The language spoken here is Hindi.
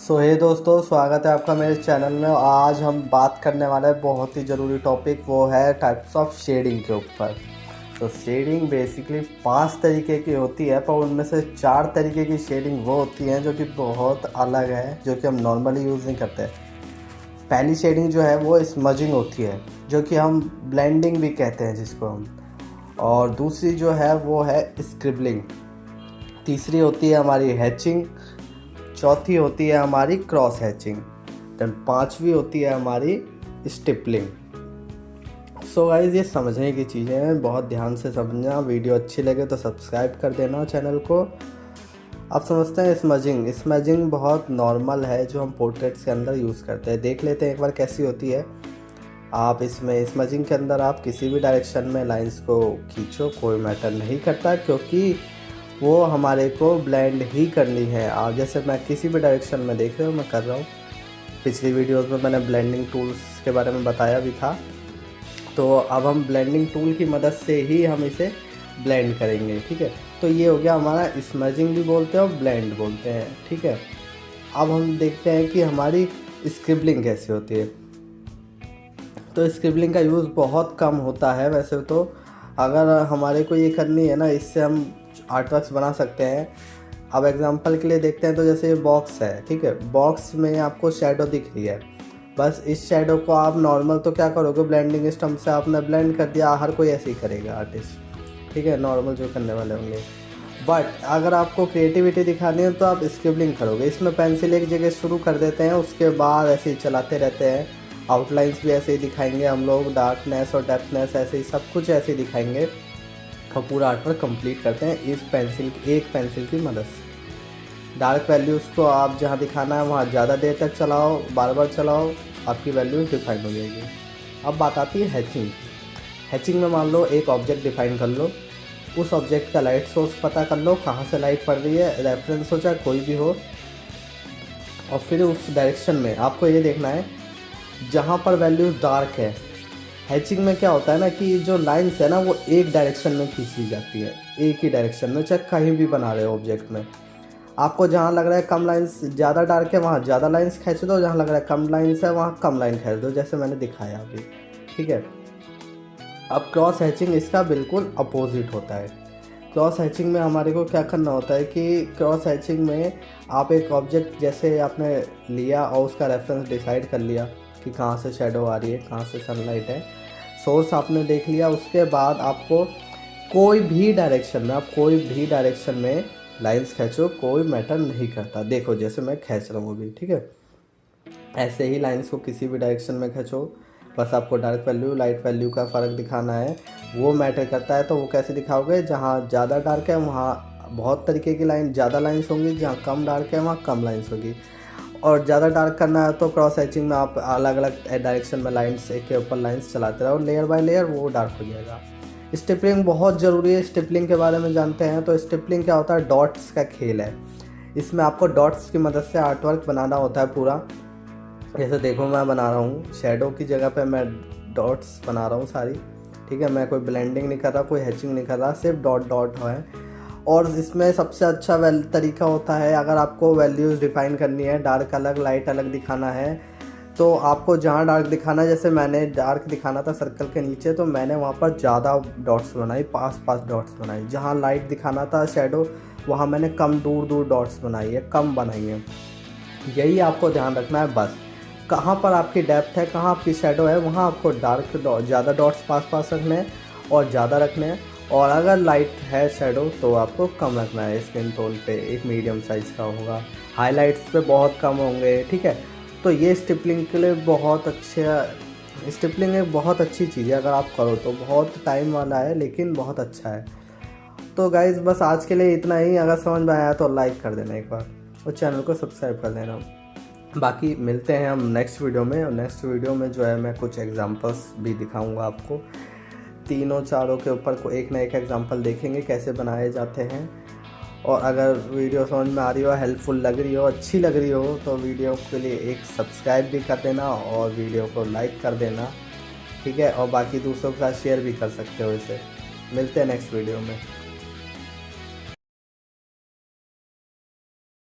सो हे दोस्तों, स्वागत है आपका मेरे चैनल में। आज हम बात करने वाले हैं बहुत ही ज़रूरी टॉपिक, वो है टाइप्स ऑफ शेडिंग के ऊपर। तो शेडिंग बेसिकली 5 तरीके की होती है, पर उनमें से 4 तरीके की शेडिंग वो होती हैं जो कि बहुत अलग है, जो कि हम नॉर्मली यूज़ नहीं करते। पहली शेडिंग जो है वो स्मजिंग होती है, जो कि हम ब्लेंडिंग भी कहते हैं जिसको हम। और दूसरी जो है वो है स्क्रिबलिंग। तीसरी होती है हमारी हैचिंग। चौथी होती है हमारी क्रॉस हैचिंग। देन 5वीं होती है हमारी स्टिपलिंग। सो गाइस, ये समझने की चीज़ें हैं, बहुत ध्यान से समझना। वीडियो अच्छी लगे तो सब्सक्राइब कर देना चैनल को। आप समझते हैं स्मजिंग बहुत नॉर्मल है, जो हम पोर्ट्रेट्स के अंदर यूज़ करते हैं। देख लेते हैं एक बार कैसी होती है। आप इसमें स्मजिंग के अंदर आप किसी भी डायरेक्शन में लाइंस को खींचो, कोई मैटर नहीं करता, क्योंकि वो हमारे को ब्लेंड ही करनी है। और जैसे मैं किसी भी डायरेक्शन में देख रहे हो मैं कर रहा हूँ। पिछली वीडियोस में मैंने ब्लेंडिंग टूल्स के बारे में बताया भी था। तो अब हम ब्लेंडिंग टूल की मदद से ही हम इसे ब्लेंड करेंगे, ठीक है। तो ये हो गया हमारा स्मजिंग भी बोलते हैं और ब्लेंड बोलते हैं, ठीक है। अब हम देखते हैं कि हमारी स्क्रिबलिंग कैसी होती है। तो स्क्रिबलिंग का यूज़ बहुत कम होता है वैसे तो। अगर हमारे को ये करनी है ना, इससे हम आर्टवर्क्स बना सकते हैं। अब एग्जांपल के लिए देखते हैं, तो जैसे ये बॉक्स है, ठीक है। बॉक्स में आपको शैडो दिख रही है। बस इस शैडो को आप नॉर्मल तो क्या करोगे, ब्लेंडिंग स्टम्प से आपने ब्लेंड कर दिया। हर कोई ऐसे ही करेगा आर्टिस्ट, ठीक है, नॉर्मल जो करने वाले होंगे। बट अगर आपको क्रिएटिविटी दिखानी है तो आप स्क्रिबलिंग करोगे। इसमें पेंसिल एक जगह शुरू कर देते हैं, उसके बाद ऐसे ही चलाते रहते हैं। आउटलाइंस भी ऐसे ही दिखाएंगे हम लोग, डार्कनेस और डेप्थनेस ऐसे ही सब कुछ ऐसे ही दिखाएंगे। और पूरा आर्टवर्क कंप्लीट करते हैं एक पेंसिल की मदद से। डार्क वैल्यूज़ को आप जहाँ दिखाना है वहाँ ज़्यादा देर तक चलाओ, बार बार चलाओ, आपकी वैल्यूज़ डिफाइन हो जाएगी। अब बात आती है हैचिंग। हैचिंग में मान लो एक ऑब्जेक्ट डिफाइन कर लो, उस ऑब्जेक्ट का लाइट सोर्स पता कर लो, कहाँ से लाइट पड़ रही है, रेफरेंस हो चाहे कोई भी हो। और फिर उस डायरेक्शन में आपको ये देखना है जहाँ पर वैल्यूज़ डार्क है। हैचिंग में क्या होता है ना कि जो लाइंस है ना वो एक डायरेक्शन में खींची जाती है, एक ही डायरेक्शन में, चाहे कहीं भी बना रहे हो ऑब्जेक्ट में। आपको जहाँ लग रहा है कम लाइंस ज़्यादा डार्क है वहाँ ज़्यादा लाइंस खींच दो, जहाँ लग रहा है कम लाइंस है वहाँ कम लाइन खींच दो, जैसे मैंने दिखाया अभी, ठीक है। अब क्रॉस हैचिंग इसका बिल्कुल अपोजिट होता है। क्रॉस हैचिंग में हमारे को क्या करना होता है कि क्रॉस हैचिंग में आप एक ऑब्जेक्ट जैसे आपने लिया और उसका रेफरेंस डिसाइड कर लिया कि कहाँ से शैडो आ रही है, कहाँ से सनलाइट है, सोर्स आपने देख लिया। उसके बाद आपको कोई भी डायरेक्शन में लाइंस खींचो, कोई मैटर नहीं करता। देखो जैसे मैं खींच रहा हूँ अभी, ठीक है, ऐसे ही लाइंस को किसी भी डायरेक्शन में खींचो। बस आपको डार्क वैल्यू लाइट वैल्यू का फ़र्क दिखाना है, वो मैटर करता है। तो वो कैसे दिखाओगे, जहाँ ज़्यादा डार्क है वहाँ बहुत तरीके की लाइन ज़्यादा लाइंस होंगी, जहाँ कम डार्क है वहाँ कम लाइंस होगी। और ज़्यादा डार्क करना है तो क्रॉस हैचिंग में आप अलग अलग डायरेक्शन में लाइंस, एक के ऊपर लाइंस चलाते रहो, लेयर बाय लेयर, वो डार्क हो जाएगा। स्टिपलिंग बहुत ज़रूरी है। स्टिपलिंग के बारे में जानते हैं तो स्टिपलिंग क्या होता है, डॉट्स का खेल है। इसमें आपको डॉट्स की मदद से आर्टवर्क बनाना होता है पूरा। जैसे देखो मैं बना रहा हूँ, शैडो की जगह पे मैं डॉट्स बना रहा हूँ सारी, ठीक है। मैं कोई ब्लेंडिंग नहीं कर रहा, कोई हैचिंग नहीं कर रहा, सिर्फ डॉट डॉट है। और इसमें सबसे अच्छा तरीका होता है, अगर आपको वैल्यूज़ डिफ़ाइन करनी है, डार्क अलग लाइट अलग दिखाना है, तो आपको जहाँ डार्क दिखाना है, जैसे मैंने डार्क दिखाना था सर्कल के नीचे, तो मैंने वहाँ पर ज़्यादा डॉट्स बनाई, 5 डॉट्स बनाई। जहाँ लाइट दिखाना था शैडो, वहाँ मैंने कम दूर डॉट्स बनाई है, कम बनाई है। यही आपको ध्यान रखना है बस। कहाँ पर आपकी डेप्थ है, कहाँ आपकी शैडो है, वहाँ आपको डार्क ज़्यादा डॉट्स पास रखने हैं और ज़्यादा रखने हैं। और अगर लाइट है शैडो तो आपको कम रखना है। स्किन टोन पे एक मीडियम साइज़ का होगा, हाइलाइट्स पे बहुत कम होंगे, ठीक है। तो ये स्टिपलिंग के लिए बहुत अच्छा, स्टिपलिंग एक बहुत अच्छी चीज़ है। अगर आप करो तो बहुत टाइम वाला है लेकिन बहुत अच्छा है। तो गाइज़ बस आज के लिए इतना ही। अगर समझ में आया तो लाइक कर देना एक बार और चैनल को सब्सक्राइब कर देना। बाकी मिलते हैं हम नेक्स्ट वीडियो में। और नेक्स्ट वीडियो में जो है मैं कुछ एग्जांपल्स भी दिखाऊंगा आपको। तीनों चारों के ऊपर को एक ना एक एग्जांपल देखेंगे कैसे बनाए जाते हैं। और अगर वीडियो समझ में आ रही हो, हेल्पफुल लग रही हो, अच्छी लग रही हो, तो वीडियो के लिए एक सब्सक्राइब भी कर देना और वीडियो को लाइक कर देना, ठीक है। और बाकी दूसरों के साथ शेयर भी कर सकते हो इसे। मिलते हैं नेक्स्ट वीडियो में।